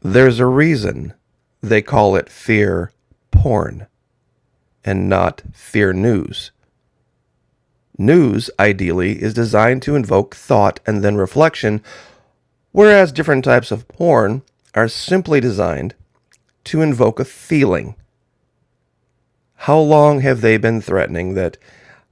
There's a reason they call it fear porn and not fear news. News, ideally, is designed to invoke thought and then reflection, whereas different types of porn are simply designed to invoke a feeling. How long have they been threatening that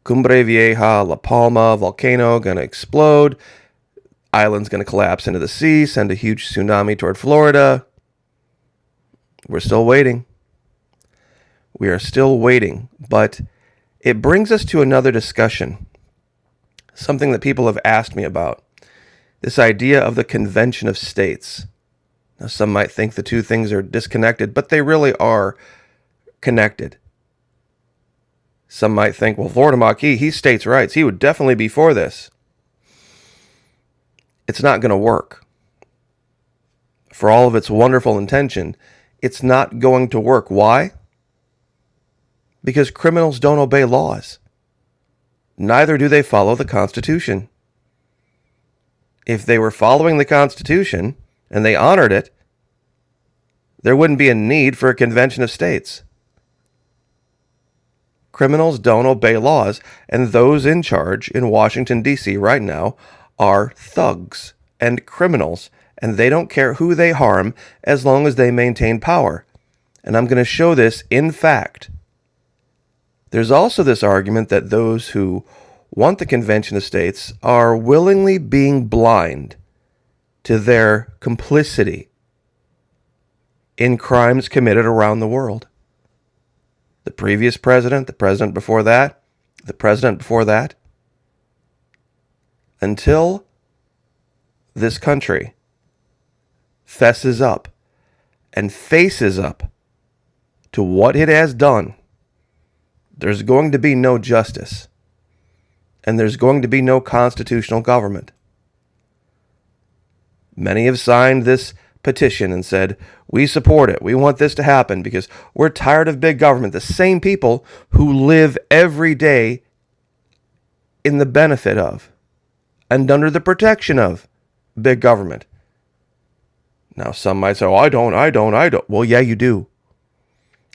Cumbre Vieja, La Palma volcano going to explode, island's going to collapse into the sea, send a huge tsunami toward Florida? We're still waiting. We are still waiting, but it brings us to another discussion, something that people have asked me about, this idea of the Convention of States. Now, some might think the two things are disconnected, but they really are connected. Some might think, well, Florida Maquis, he's states' rights. He would definitely be for this. It's not going to work. For all of its wonderful intention, it's not going to work. Why? Because criminals don't obey laws. Neither do they follow the Constitution. If they were following the Constitution and they honored it, there wouldn't be a need for a convention of states. Criminals don't obey laws, and those in charge in Washington, D.C. right now are thugs and criminals, and they don't care who they harm as long as they maintain power. And I'm going to show this in fact. There's also this argument that those who want the Convention of States are willingly being blind to their complicity in crimes committed around the world. The previous president, the president before that, the president before that. Until this country fesses up and faces up to what it has done, there's going to be no justice. And there's going to be no constitutional government. Many have signed this petition and said, we support it. We want this to happen because we're tired of big government. The same people who live every day in the benefit of and under the protection of big government. Now, some might say, oh, I don't. Well, yeah, you do.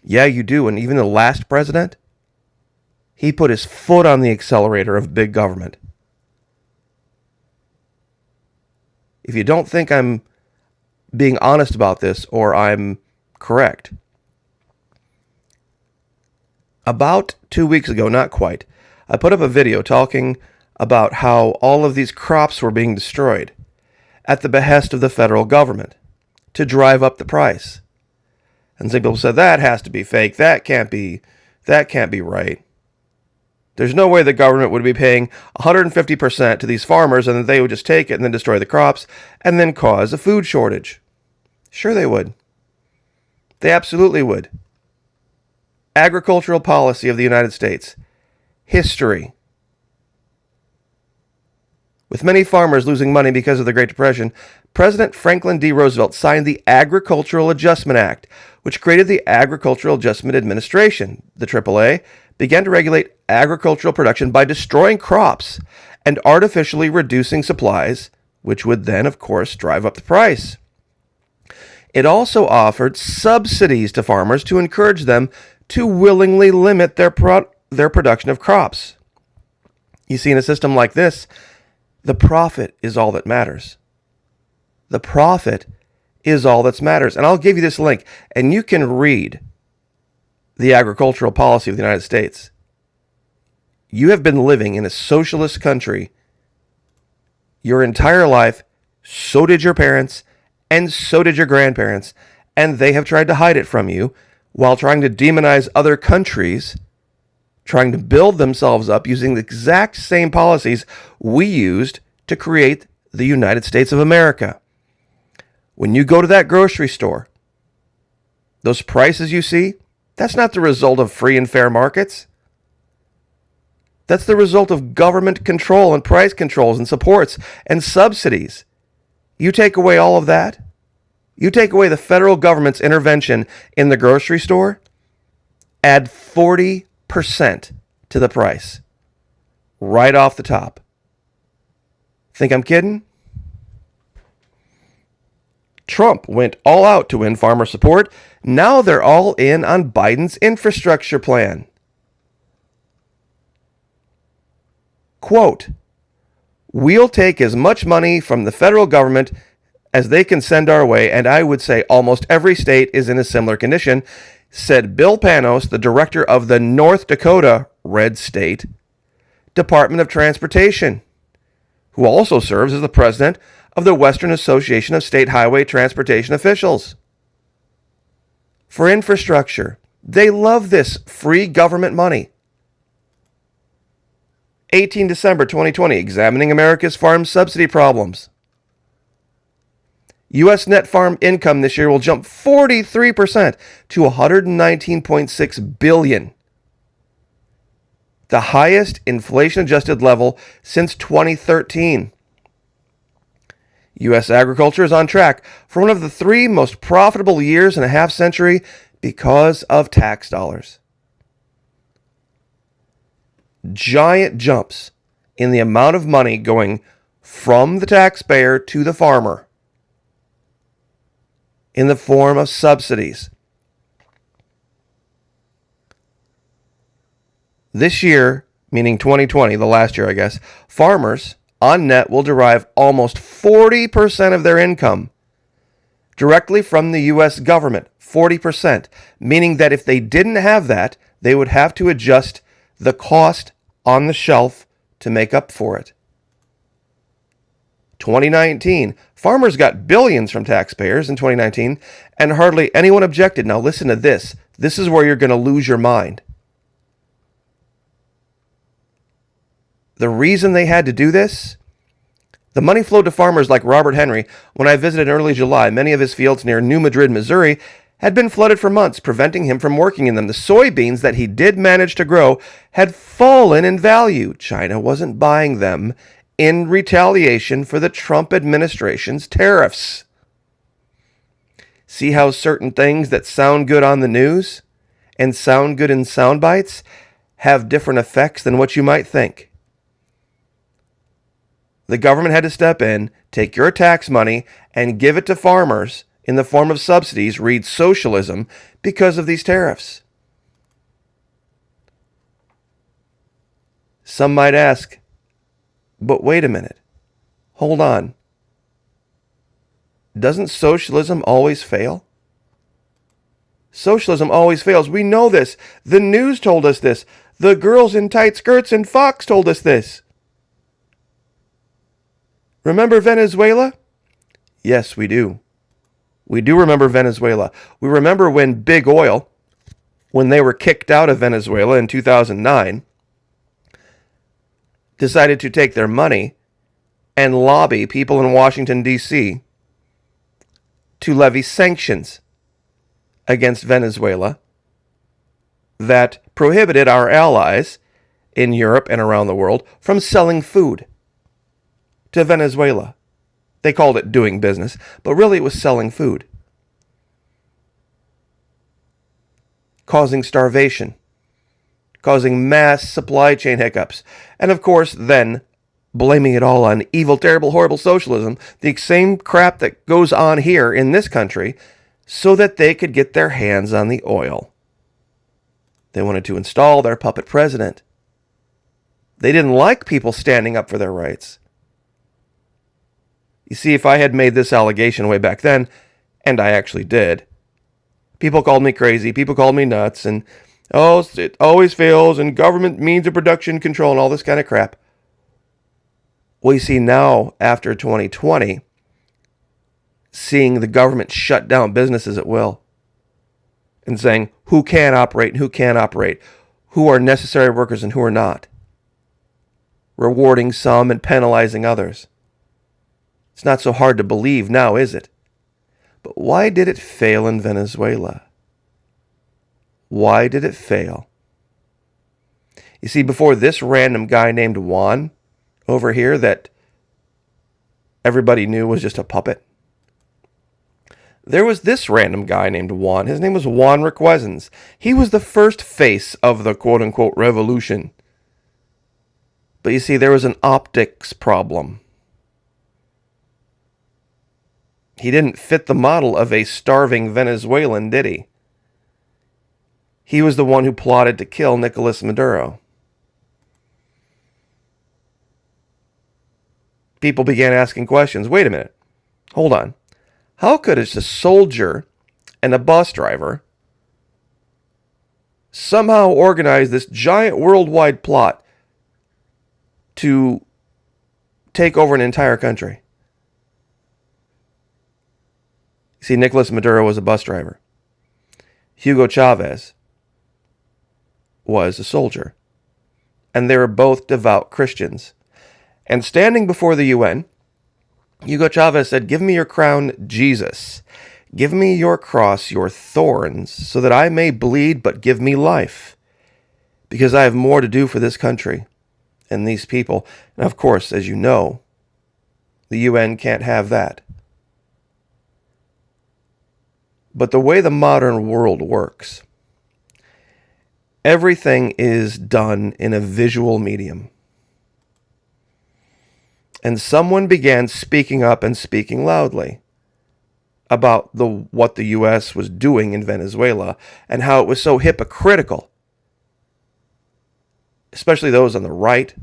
Yeah, you do. And even the last president, he put his foot on the accelerator of big government. If you don't think I'm being honest about this or I'm correct, about 2 weeks ago, not quite, I put up a video talking about how all of these crops were being destroyed at the behest of the federal government to drive up the price. And some people said, that has to be fake. That can't be right. There's no way the government would be paying 150% to these farmers and then they would just take it and then destroy the crops and then cause a food shortage. Sure they would. They absolutely would. Agricultural policy of the United States. History. With many farmers losing money because of the Great Depression, President Franklin D. Roosevelt signed the Agricultural Adjustment Act, which created the Agricultural Adjustment Administration, the AAA, began to regulate agricultural production by destroying crops and artificially reducing supplies, which would then, of course, drive up the price. It also offered subsidies to farmers to encourage them to willingly limit their production of crops. You see, in a system like this, the profit is all that matters. The profit is all that matters. And I'll give you this link, and you can read the agricultural policy of the United States. You have been living in a socialist country your entire life. So did your parents, and so did your grandparents, and they have tried to hide it from you while trying to demonize other countries, trying to build themselves up using the exact same policies we used to create the United States of America. When you go to that grocery store, those prices you see, that's not the result of free and fair markets. That's the result of government control and price controls and supports and subsidies. You take away all of that, you take away the federal government's intervention in the grocery store, add 40% to the price, right off the top. Think I'm kidding? Trump went all out to win farmer support. Now they're all in on Biden's infrastructure plan. Quote, "We'll take as much money from the federal government as they can send our way, and I would say almost every state is in a similar condition," said Bill Panos, the director of the North Dakota Red State Department of Transportation, who also serves as the president of the Western Association of State Highway Transportation Officials. For infrastructure, they love this free government money. 18 December 2020, examining America's farm subsidy problems. U.S. net farm income this year will jump 43% to $119.6 billion, the highest inflation-adjusted level since 2013. U.S. agriculture is on track for one of the 3 most profitable years in a half-century because of tax dollars. Giant jumps in the amount of money going from the taxpayer to the farmer in the form of subsidies. This year, meaning 2020, the last year I guess, farmers on net will derive almost 40% of their income directly from the U.S. government. 40%, meaning that if they didn't have that, they would have to adjust the cost on the shelf to make up for it. 2019, farmers got billions from taxpayers in 2019, and hardly anyone objected. Now listen to this. This is where you're going to lose your mind. The reason they had to do this? The money flowed to farmers like Robert Henry. When I visited in early July, many of his fields near New Madrid, Missouri, had been flooded for months, preventing him from working in them. The soybeans that he did manage to grow had fallen in value. China wasn't buying them in retaliation for the Trump administration's tariffs. See how certain things that sound good on the news and sound good in sound bites have different effects than what you might think. The government had to step in, take your tax money, and give it to farmers in the form of subsidies, read socialism, because of these tariffs. Some might ask, but wait a minute, hold on. Doesn't socialism always fail? Socialism always fails. We know this. The news told us this. The girls in tight skirts and Fox told us this. Remember Venezuela? Yes, we do. We do remember Venezuela. We remember when Big Oil, when they were kicked out of Venezuela in 2009, decided to take their money and lobby people in Washington, D.C. to levy sanctions against Venezuela that prohibited our allies in Europe and around the world from selling food to Venezuela. They called it doing business, but really it was selling food, causing starvation, causing mass supply chain hiccups, and of course then blaming it all on evil, terrible, horrible socialism, the same crap that goes on here in this country, so that they could get their hands on the oil. They wanted to install their puppet president. They didn't like people standing up for their rights. You see, if I had made this allegation way back then, and I actually did, people called me crazy, people called me nuts, and oh, it always fails, and government means of production control, and all this kind of crap. Well, you see, now, after 2020, seeing the government shut down businesses at will, and saying who can operate and who can't operate, who are necessary workers and who are not, rewarding some and penalizing others. It's not so hard to believe now, is it? But why did it fail in Venezuela? Why did it fail? You see, before this random guy named Juan over here that everybody knew was just a puppet, there was this random guy named Juan. His name was Juan Requesens. He was the first face of the quote-unquote revolution. But you see, there was an optics problem. He didn't fit the model of a starving Venezuelan, did he? He was the one who plotted to kill Nicolas Maduro. People began asking questions. Wait a minute. Hold on. How could a soldier and a bus driver somehow organize this giant worldwide plot to take over an entire country? See, Nicolas Maduro was a bus driver. Hugo Chavez was a soldier. And they were both devout Christians. And standing before the UN, Hugo Chavez said, "Give me your crown, Jesus. Give me your cross, your thorns, so that I may bleed, but give me life. Because I have more to do for this country and these people." And of course, as you know, the UN can't have that. But the way the modern world works, everything is done in a visual medium. And someone began speaking up and speaking loudly about what the U.S. was doing in Venezuela and how it was so hypocritical, especially those on the right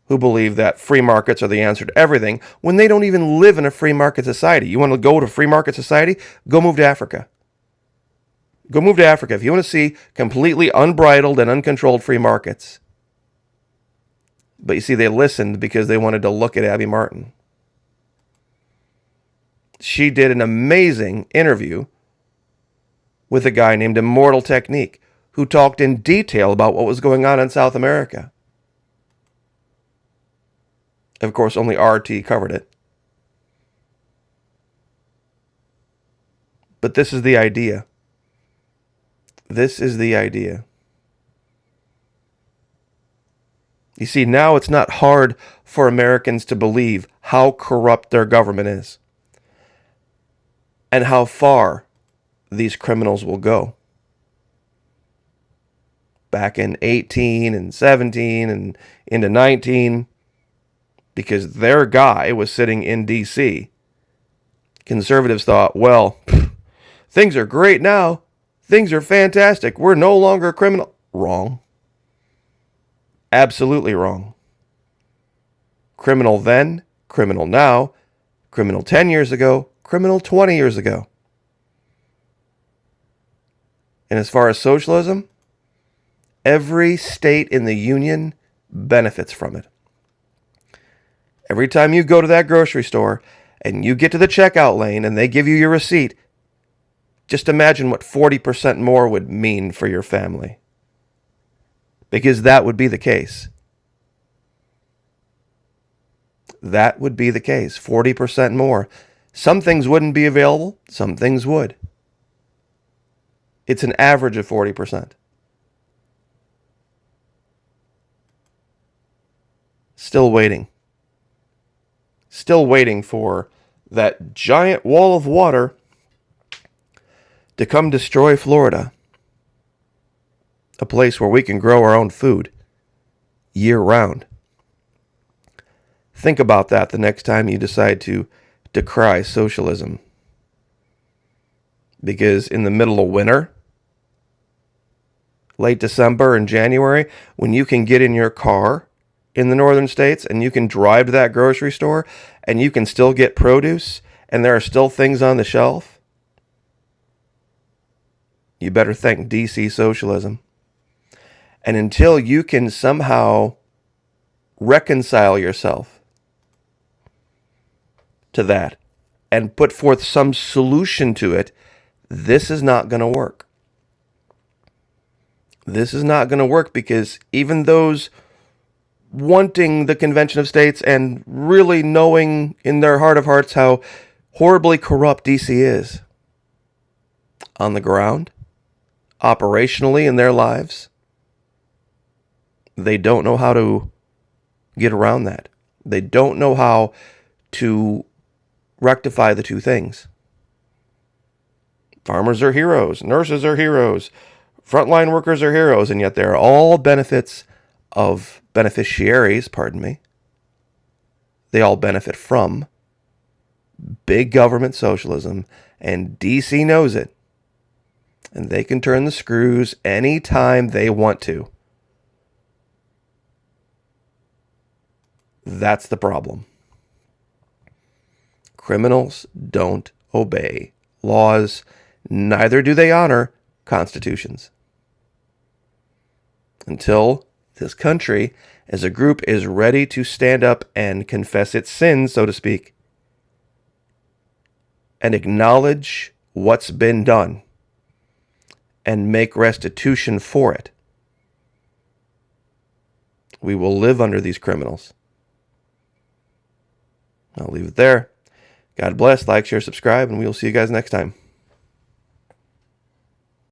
who believe that free markets are the answer to everything when they don't even live in a free market society. You want to go to free market society? Go move to Africa. Go move to Africa if you want to see completely unbridled and uncontrolled free markets. But you see, they listened because they wanted to look at Abby Martin. She did an amazing interview with a guy named Immortal Technique who talked in detail about what was going on in South America. Of course, only RT covered it. But this is the idea. This is the idea. You see, now it's not hard for Americans to believe how corrupt their government is and how far these criminals will go. Back in 18 and 17 and into 19, because their guy was sitting in D.C., conservatives thought, well, things are great now. Things are fantastic. We're no longer a criminal. Wrong. Absolutely wrong. Criminal then, criminal now, criminal 10 years ago, criminal 20 years ago. And as far as socialism, every state in the Union benefits from it. Every time you go to that grocery store and you get to the checkout lane and they give you your receipt, just imagine what 40% more would mean for your family. Because that would be the case. That would be the case. 40% more. Some things wouldn't be available. Some things would. It's an average of 40%. Still waiting. Still waiting for that giant wall of water to come destroy Florida. A place where we can grow our own food year-round. Think about that the next time you decide to decry socialism. Because in the middle of winter, late December and January, when you can get in your car in the northern states and you can drive to that grocery store and you can still get produce and there are still things on the shelf, you better thank DC socialism. And until you can somehow reconcile yourself to that and put forth some solution to it, this is not going to work. This is not going to work because even those wanting the Convention of States and really knowing in their heart of hearts how horribly corrupt DC is on the ground, operationally in their lives, they don't know how to get around that. They don't know how to rectify the two things. Farmers are heroes. Nurses are heroes. Frontline workers are heroes. And yet they're all beneficiaries, They all benefit from big government socialism, and DC knows it. And they can turn the screws anytime they want to. That's the problem. Criminals don't obey laws, neither do they honor constitutions. Until this country, as a group, is ready to stand up and confess its sins, so to speak, and acknowledge what's been done and make restitution for it, we will live under these criminals. I'll leave it there. God bless, like, share, subscribe, and we will see you guys next time.